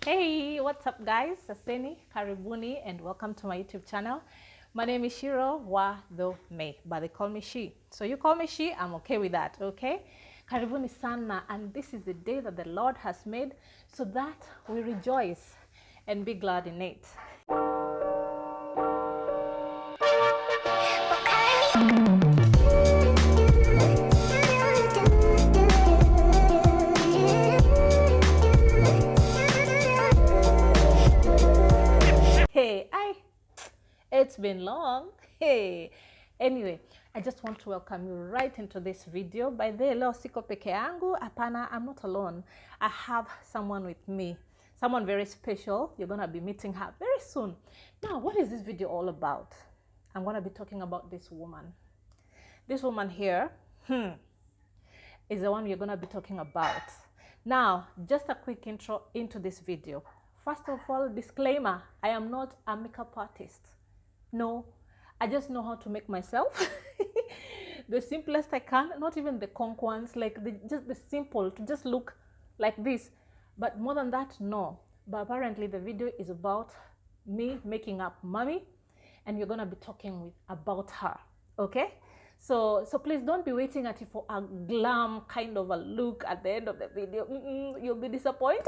Hey, what's up guys? Saseni, karibuni and welcome to my YouTube channel. My name is Shiro Wadome, but they call me She. So you call me She, I'm okay with that, okay? Karibuni sana, and this is the day that the Lord has made so that we rejoice and be glad in it. Hey, it's been long. Hey, anyway, I just want to welcome you right into this video. By the leo siko peke yangu, hapana, I'm not alone. I have someone with me, someone very special. You're gonna be meeting her very soon. Now, what is this video all about? I'm gonna be talking about this woman. This woman here, is the one we're gonna be talking about. Now, just a quick intro into this video. First of all, disclaimer, I am not a makeup artist. No, I just know how to make myself the simplest I can, not even the conk ones, like just the simple, to just look like this. But more than that, no. But apparently the video is about me making up mommy, and we're gonna be talking about her, okay? So please don't be waiting at it for a glam kind of a look at the end of the video. You'll be disappointed.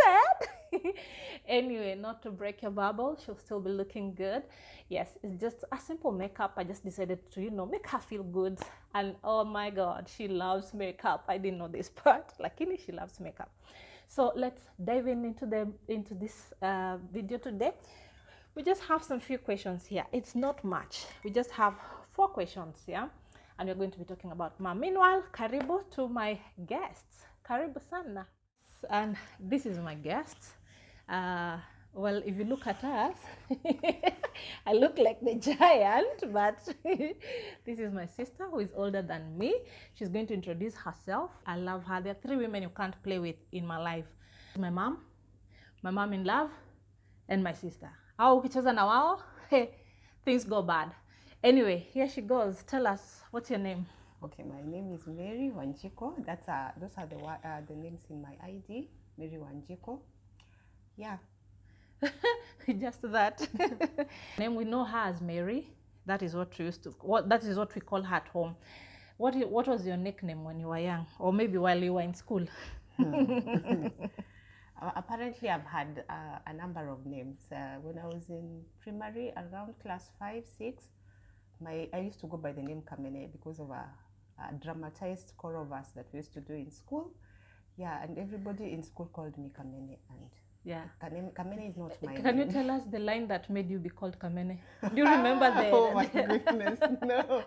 Anyway, not to break your bubble, she'll still be looking good. Yes, it's just a simple makeup. I just decided to, make her feel good. And oh my God, she loves makeup. I didn't know this part. Lakini, she loves makeup. So let's dive into this video today. We just have some few questions here. It's not much. We just have 4 questions, yeah? And we're going to be talking about mom. Meanwhile, karibu to my guests. Karibu sana. And this is my guest. Well, if you look at us, I look like the giant, but this is my sister who is older than me. She's going to introduce herself. I love her. There are 3 women you can't play with in my life. My mom in love, and my sister. Au ukicheza na wao, things go bad. Anyway, here she goes. Tell us, what's your name? Okay, my name is Mary Wanjiko. Those are the names in my ID. Mary Wanjiko. Yeah. Just that. Name, we know her as Mary. That is what we call her at home. What was your nickname when you were young, or maybe while you were in school? Apparently, I've had a number of names. When I was in primary, around class 5, 6, I used to go by the name Kamene because of a dramatized choral verse that we used to do in school. Yeah, and everybody in school called me Kamene, and yeah, Kamene is not my name. Can you tell us the line that made you be called Kamene? Do you remember the? Oh my goodness, no.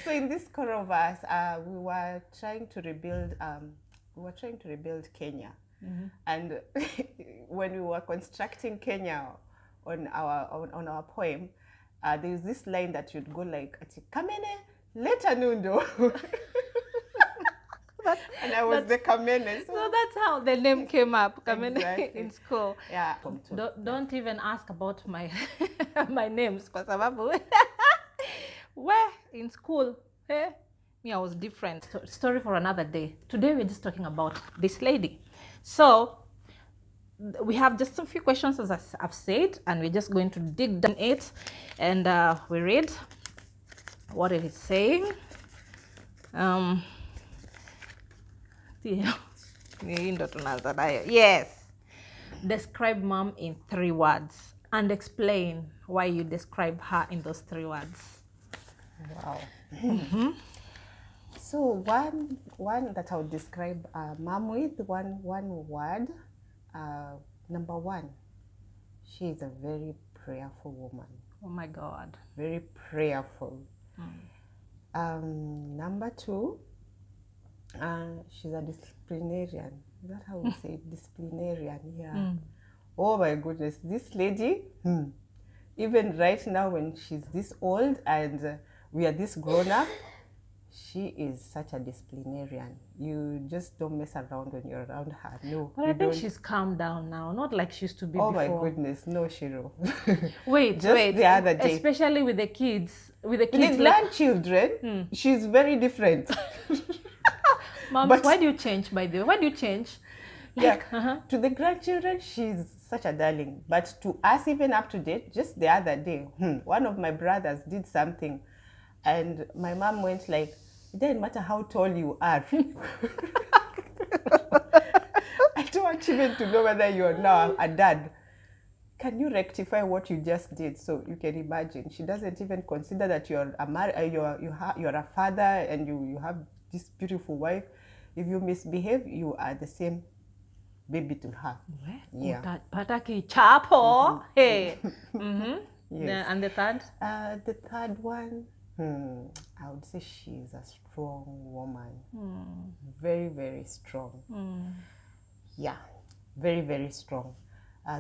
So in this choral verse, we were trying to rebuild Kenya. Mm-hmm. And when we were constructing Kenya on our poem, there's this line that you'd go like, Kamene, leta nundo. And I was the Kamene. So that's how the name came up, Kamene, exactly. In school. Yeah. Don't even ask about my my names, because where in school, me, I was different. Story for another day. Today we're just talking about this lady. So we have just a few questions, as I've said, and we're just going to dig down it, and we read what it is saying. Yes. Describe mom in 3 words, and explain why you describe her in those 3 words. Wow. So one that I would describe mom with, one word. Number 1, she is a very prayerful woman. Oh my God. Very prayerful. Number 2, she's a disciplinarian. Is that how we say it? Disciplinarian? Yeah. Oh my goodness, this lady, even right now when she's this old and we are this grown up, she is such a disciplinarian. You just don't mess around when you're around her. No. But I think she's calmed down now, not like she used to be before. My goodness, no, Shiro. wait. The other day. Especially with the kids. With the grandchildren, she's very different. Mom, why do you change, by the way? Why do you change? Yeah, to the grandchildren, she's such a darling. But to us, even up to date, just the other day, one of my brothers did something, and my mom went like, "It doesn't matter how tall you are." I don't want even to know whether you are now a dad. Can you rectify what you just did? So you can imagine, she doesn't even consider that you're a father and you have this beautiful wife. If you misbehave, you are the same baby to her. Yeah. Pataki chapo. Hey. Yes. And the third? The third one, I would say she's a strong woman. Very, very strong. Yeah, very, very strong.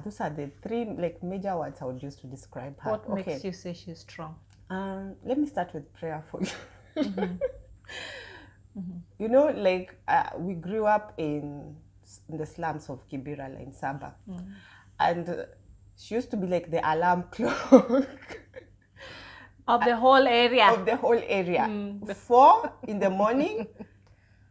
Those are the three like major words I would use to describe her. What makes you say she's strong? Let me start with prayer for you. You know, like we grew up in the slums of Kibera in Saba, and she used to be like the alarm clock of the whole area. Of the whole area. 4 in the morning,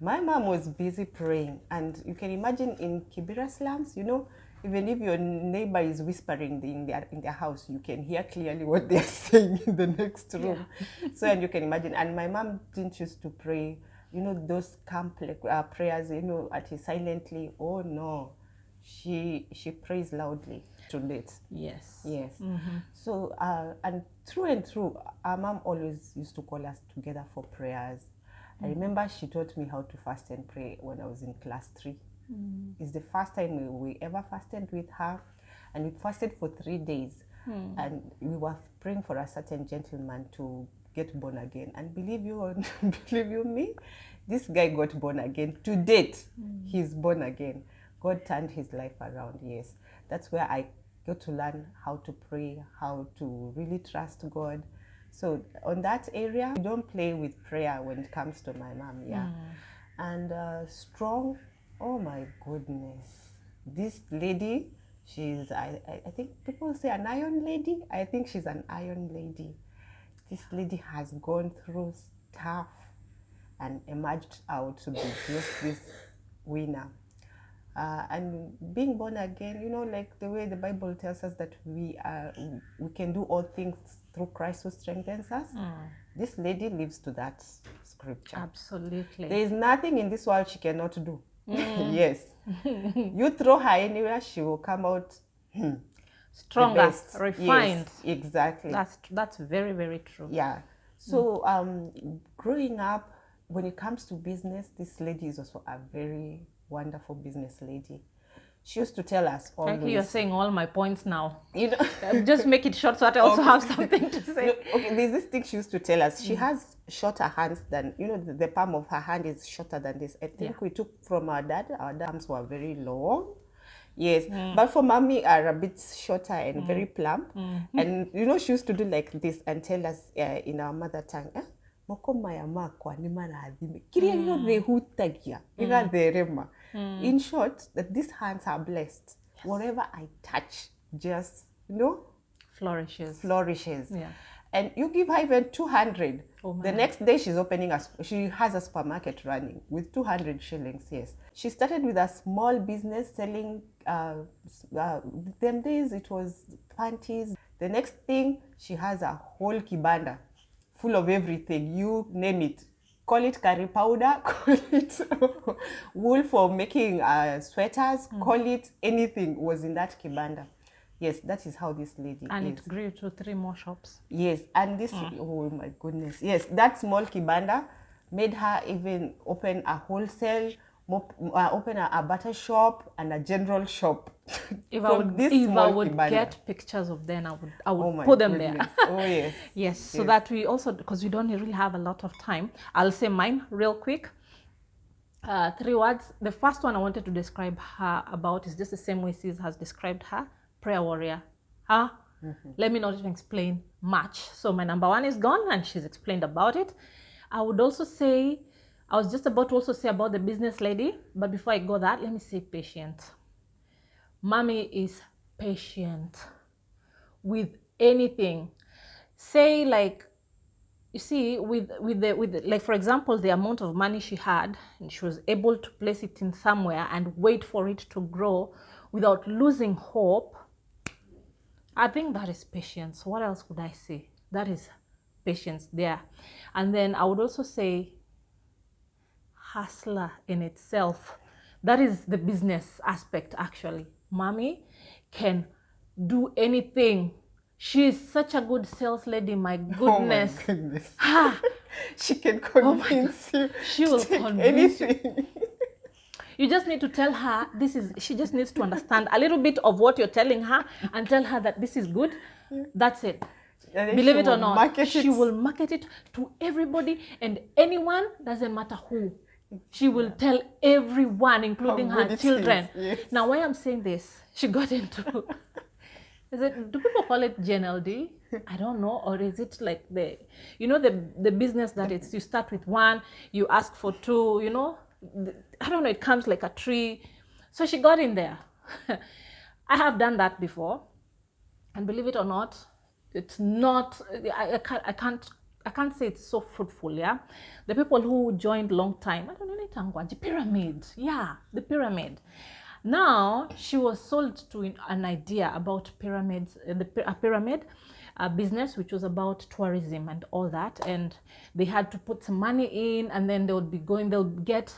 my mom was busy praying, and you can imagine in Kibera slums, you know, even if your neighbor is whispering in their house, you can hear clearly what they're saying in the next room. Yeah. So, and you can imagine, and my mom didn't used to pray, you know, those complex prayers, you know, silently. Oh no, she prays loudly to date. Yes. Yes. So, and through, our mom always used to call us together for prayers. I remember she taught me how to fast and pray when I was in class 3. It's the first time we ever fasted with her, and we fasted for 3 days. And we were praying for a certain gentleman to get born again. And believe you me, this guy got born again. To date, he's born again. God turned his life around. Yes, that's where I got to learn how to pray, how to really trust God. So on that area, we don't play with prayer when it comes to my mom. Yeah. And strong. Oh my goodness, this lady, she's I think people say an iron lady. I think she's an iron lady. This lady has gone through stuff and emerged out to be just this winner. And being born again, you know, like the way the Bible tells us that we can do all things through Christ who strengthens us. This lady lives to that scripture. Absolutely. There is nothing in this world she cannot do. Yes. You throw her anywhere, she will come out stronger, refined. Yes, exactly. That's very, very true. Yeah. So growing up, when it comes to business, this lady is also a very wonderful business lady. She used to tell us always. Actually, you're saying all my points now. You know, just make it short so that I also have something to say. No, okay, there's this thing she used to tell us. She has shorter hands than, you know, the palm of her hand is shorter than this. I think we took from our dad. Our dad's were very long. Yes, but for mommy are a bit shorter and very plump. And you know, she used to do like this and tell us in our mother tongue, in short, that these hands are blessed. Yes. Whatever I touch just, you know, flourishes. Yeah. And you give her even 200. The next day she has a supermarket running with 200 shillings. Yes. She started with a small business selling, them days it was panties. The next thing, she has a whole kibanda full of everything. You name it. Call it curry powder, call it wool for making sweaters, call it anything was in that kibanda. Yes, that is how this lady is. And it grew to 3 more shops. Yes, and this, oh my goodness. Yes, that small kibanda made her even open a wholesale, open a butter shop and a general shop. If I would get pictures of them, I would put them there. Oh yes. Yes, so that we also, because we don't really have a lot of time, I'll say mine real quick. 3 words. The first one I wanted to describe her about is just the same way Sis has described her: prayer warrior. Let me not even explain much. So my number 1 is gone, and she's explained about it. I would also say, I was just about to also say about the business lady, but before I go that, let me say patient. Mommy is patient with anything. Say like, you see, with like, for example, the amount of money she had, and she was able to place it in somewhere and wait for it to grow without losing hope. I think that is patience. What else could I say? That is patience there. And then I would also say hustler in itself. That is the business aspect, actually. Mommy can do anything. She is such a good sales lady, my goodness. Oh my goodness. Ha! She can convince you. She will to take convince you. anything. You just need to tell her she just needs to understand a little bit of what you're telling her and tell her that this is good. That's it. And then Believe she it or will not, market she it. will market it to everybody and anyone, doesn't matter who. She will tell everyone, including How her good it children. is, yes. Now, why I'm saying this, she got into, do people call it GNLD? I don't know. Or is it like the business that it's, you start with one, you ask for two, I don't know, it comes like a tree. So she got in there. I have done that before. And believe it or not, it's not, I can't say it's so fruitful, yeah? The people who joined long time, I don't know, the pyramid. Yeah, the pyramid. Now, she was sold to an idea about pyramids, a pyramid business, which was about tourism and all that. And they had to put some money in, and then they would be going, they'll get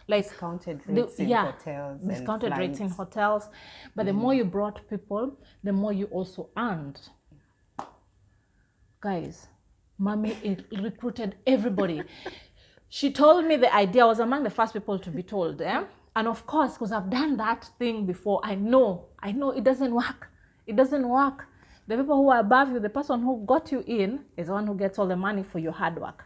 like Discounted rates in hotels and discounted rates in flights. hotels. But the more you brought people, the more you also earned. Guys, Mommy recruited everybody. She told me the idea. I was among the first people to be told. And of course, because I've done that thing before, I know it doesn't work. It doesn't work. The people who are above you, the person who got you in, is the one who gets all the money for your hard work.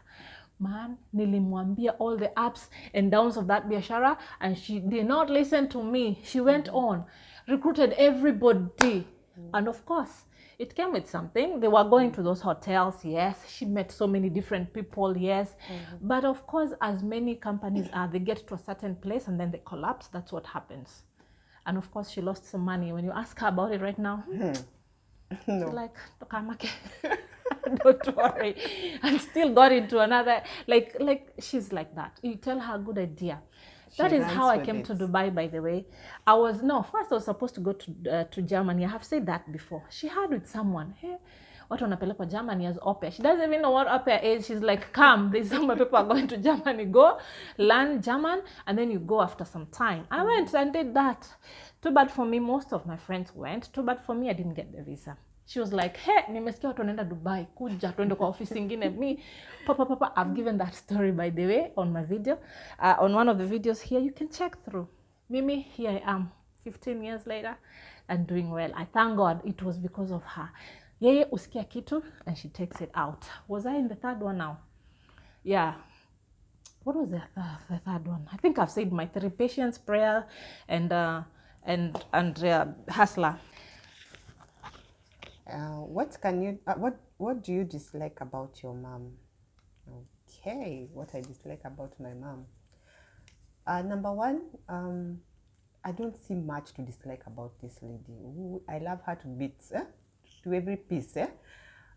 Man, nilimwambia all the ups and downs of that biashara, and she did not listen to me. She went on, recruited everybody. And of course, it came with something. They were going to those hotels, yes. She met so many different people, yes. But of course, as many companies are, they get to a certain place and then they collapse. That's what happens. And of course, she lost some money. When you ask her about it right now, No. she's like, don't worry. And still got into another, like she's like that. You tell her a good idea. That is how I came to Dubai, by the way. First I was supposed to go to Germany. I have said that before. She had with someone. Hey, what wanapelekwa Germany as au pair. She doesn't even know what au pair is. She's like, come, there's some people are going to Germany. Go, learn German, and then you go after some time. I went and did that. Too bad for me, most of my friends went. Too bad for me, I didn't get the visa. She was like, hey, nimesikia watu wanaenda Dubai, kuja tuende kwa ofisi ingine. Me, papa, I've given that story, by the way, on my video. On one of the videos here, you can check through. Mimi, here I am, 15 years later, and doing well. I thank God it was because of her. Yeye usikia kitu, and she takes it out. Was I in the third one now? Yeah. What was the third one? I think I've said my three: patience, prayer, and hustler. What do you dislike about your mom? Okay, what I dislike about my mom. Number one, I don't see much to dislike about this lady. Ooh, I love her to bits, to every piece.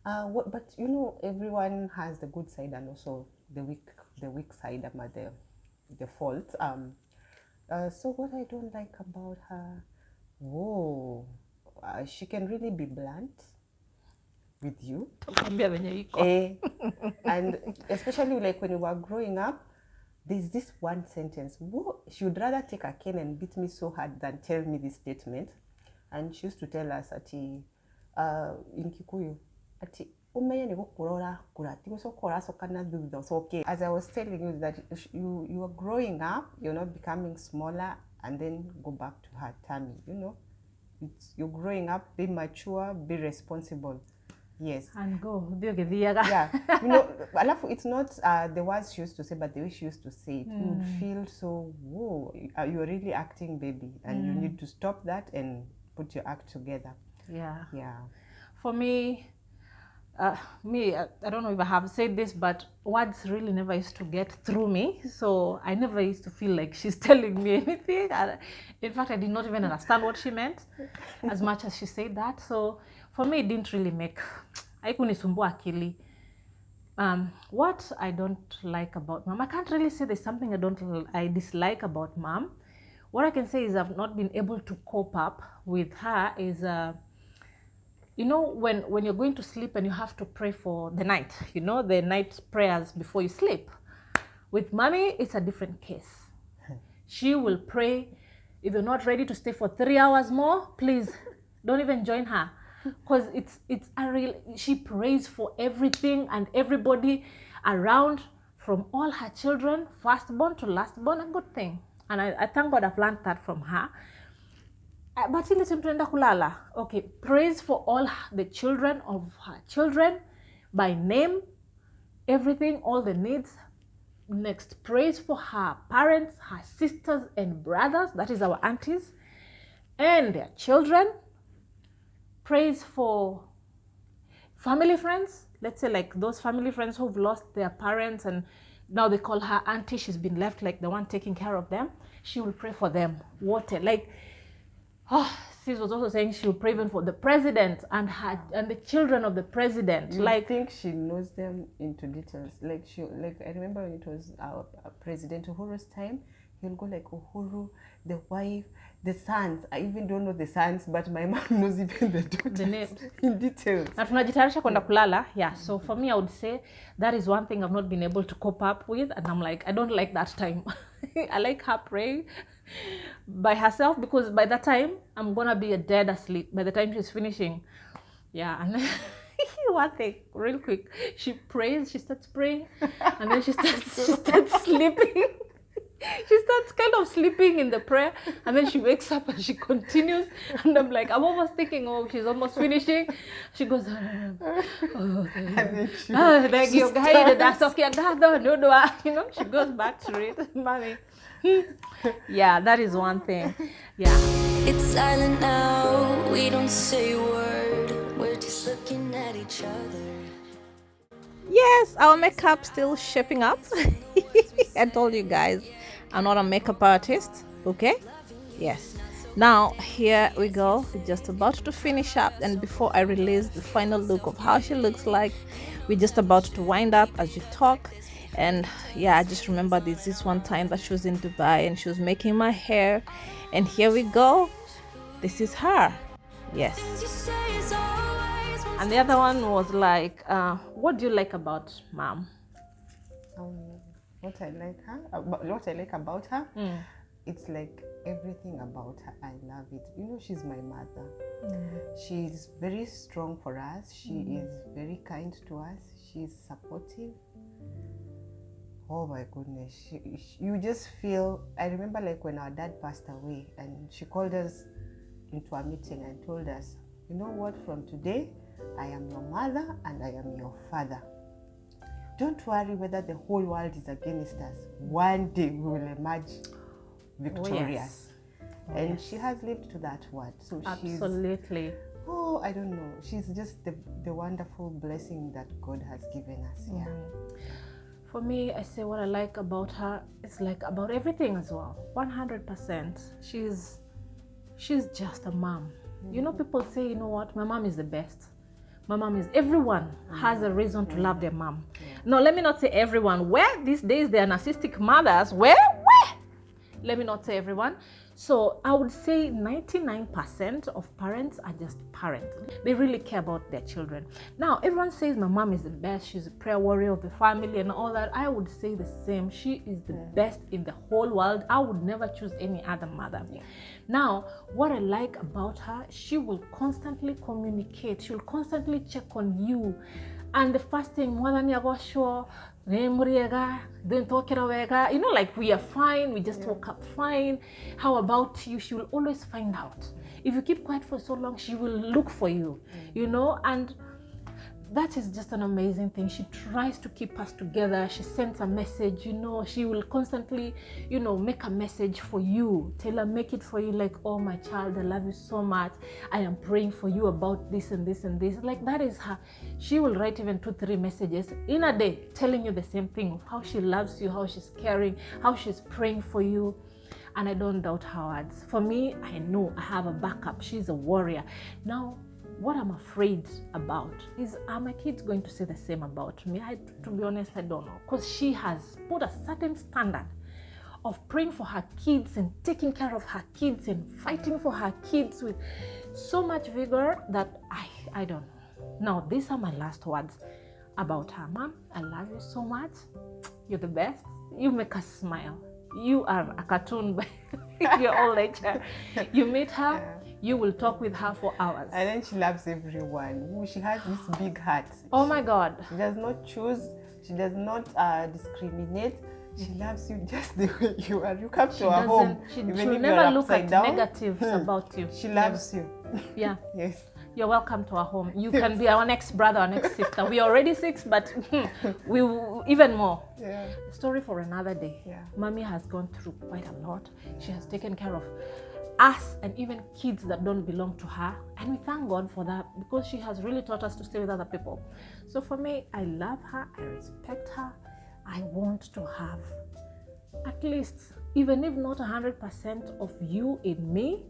But everyone has the good side and also the weak side, the fault. So what I don't like about her, she can really be blunt with you. And especially like when you were growing up, there's this one sentence. She would rather take a cane and beat me so hard than tell me this statement. And she used to tell us in Kikuyu, as I was telling you that you are growing up, you're not becoming smaller and then go back to her tummy, you're growing up, be mature, be responsible. Yes. And go. Yeah. It's not the words she used to say, but the way she used to say it. You would feel so, whoa, you're really acting, baby. And you need to stop that and put your act together. Yeah. Yeah. For me, I don't know if I have said this, but words really never used to get through me. So I never used to feel like she's telling me anything. In fact, I did not even understand what she meant as much as she said that. So for me, it didn't really make, haikunisumbua akili. What I don't like about mom, I can't really say there's something I dislike about mom. What I can say is I've not been able to cope up with her is you know, when you're going to sleep and you have to pray for the night, you know, the night prayers before you sleep. With mommy, it's a different case. She will pray. If you're not ready to stay for 3 hours more, please don't even join her, because it's a real. She prays for everything and everybody around, from all her children, firstborn to lastborn. A good thing, and I thank God I've learned that from her. But ile time tunaenda kulala, okay, praise for all the children of her children by name, everything, all the needs. Next, praise for her parents, her sisters and brothers, that is our aunties, and their children. Praise for family friends, let's say like those family friends who've lost their parents and now they call her auntie, she's been left like the one taking care of them. She will pray for them. Like, sis was also saying she will pray even for the president and the children of the president. I think she knows them into details. Like I remember when it was our President Uhuru's time, he'll go like Uhuru, the wife, the sons. I even don't know the sons, but my mom knows even the daughters in details. Na tunajitayarisha kwenda kulala. Yeah, so for me I would say that is one thing I've not been able to cope up with, and I'm like, I don't like that time. I like her praying by herself, because by that time I'm gonna be dead asleep by the time she's finishing. Yeah, and one thing real quick, she prays, she starts praying, and then she starts sleeping. She starts kind of sleeping in the prayer, and then she wakes up and she continues, and I'm like, I'm almost thinking, oh, she's almost finishing. She goes, oh, okay. You know, she goes back to it. Mommy. Yeah, that is one thing. Yeah. It's silent now, we don't say a word, we're just looking at each other. Yes, our makeup still shaping up. I told you guys, I'm not a makeup artist, okay? Yes. Now, here we go. We're just about to finish up, and before I release the final look of how she looks like, we're just about to wind up as we talk. And yeah, I just remember this one time that she was in Dubai and she was making my hair, and here we go. This is her. Yes. And the other one was like, what do you like about mom? What I like about her, it's like everything about her. I love it. You know, she's my mother. She's very strong for us. She is very kind to us. She's supportive. Oh my goodness, you just feel. I remember like when our dad passed away and she called us into a meeting and told us, you know what, from today I am your mother and I am your father. Don't worry whether the whole world is against us. One day we will emerge victorious. And she has lived to that word. So absolutely. I don't know. She's just the wonderful blessing that God has given us. Yeah. For me, I say what I like about her, it's like about everything as well. 100%. She's just a mom. You know, people say, you know what, my mom is the best. My mom is, everyone has a reason to love their mom. No, let me not say everyone. Where these days there are narcissistic mothers, where? Let me not say everyone. So I would say 99% of parents are just parents. They really care about their children. Now, everyone says my mom is the best. She's a prayer warrior of the family and all that. I would say the same. She is the best in the whole world. I would never choose any other mother. Now, what I like about her, she will constantly communicate. She will constantly check on you. And the first thing, you know, like we are fine, we just woke up fine. How about you? She will always find out. If you keep quiet for so long, she will look for you, you know, and that is just an amazing thing. She tries to keep us together. She sends a message, you know, she will constantly, you know, make a message for you. Tell her, make it for you, like, oh, my child, I love you so much. I am praying for you about this and this and this. Like, that is her. She will write even 2-3 messages in a day telling you the same thing of how she loves you, how she's caring, how she's praying for you. And I don't doubt her words. For me, I know I have a backup. She's a warrior. Now, what I'm afraid about is, are my kids going to say the same about me? To be honest, I don't know, because she has put a certain standard of praying for her kids and taking care of her kids and fighting for her kids with so much vigor that I don't know. Now, these are my last words about her. Mom, I love you so much. You're the best. You make us smile. You are a cartoon by your own nature. You meet her, you will talk with her for hours. And then she loves everyone. Ooh, she has this big heart. Oh my God. She does not choose. She does not discriminate. She loves you just the way you are. You come to her home. She even will if never you're look at upside down, negatives about you. She loves you. Yeah. Yes. You're welcome to our home. You can be our next brother, our next sister. We are already 6, but we will even more. Yeah. Story for another day. Yeah. Mommy has gone through quite a lot. She has taken care of us and even kids that don't belong to her. And we thank God for that, because she has really taught us to stay with other people. So for me, I love her. I respect her. I want to have at least, even if not 100% of you in me,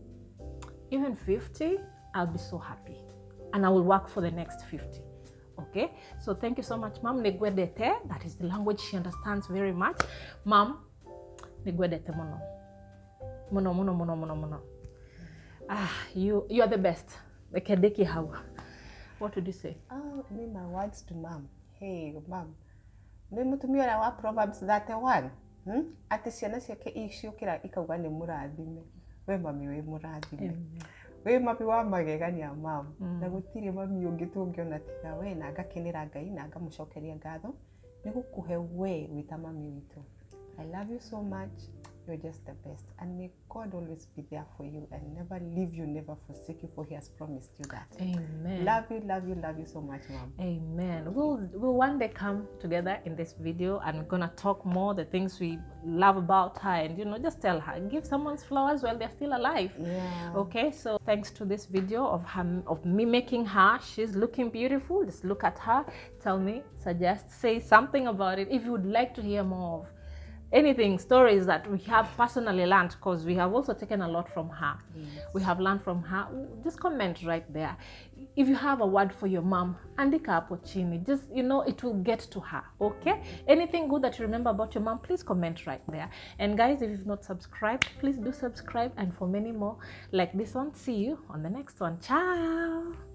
even 50, I'll be so happy. And I will work for the next 50. Okay? So thank you so much, Mom. Negwedete. That is the language she understands very much. Mom, negwedete mono. Mono, mono, mono, mono, mono. You are the best. Ekedeki how. What would you say? Oh, me, my words to Mom. Hey, Mom. Me mutumia na wa Proverbs 31. Ati ciana ciake iciukira ikauga ni murathime. We mami we murathime. We mami wa magegania Mom. Na gutire mami ungi tungiona tiga we, na ngakenera Ngai na ngamucokeria ngatho ni gukuhe we wita mami witu. I love you so much. You're just the best. And may God always be there for you and never leave you, never forsake you, for He has promised you that. Amen. Love you, love you, love you so much, Mom. Amen. We'll one day come together in this video and we're gonna talk more the things we love about her, and just tell her, give someone's flowers while they're still alive. Yeah. Okay, so thanks to this video of me making her, she's looking beautiful. Just look at her, tell me, suggest, say something about it. If you would like to hear more of anything, stories that we have personally learned, because we have also taken a lot from her. Yes. We have learned from her. Just comment right there. If you have a word for your mom, andika hapo chini. Just, it will get to her, okay? Anything good that you remember about your mom, please comment right there. And guys, if you've not subscribed, please do subscribe. And for many more like this one, see you on the next one. Ciao!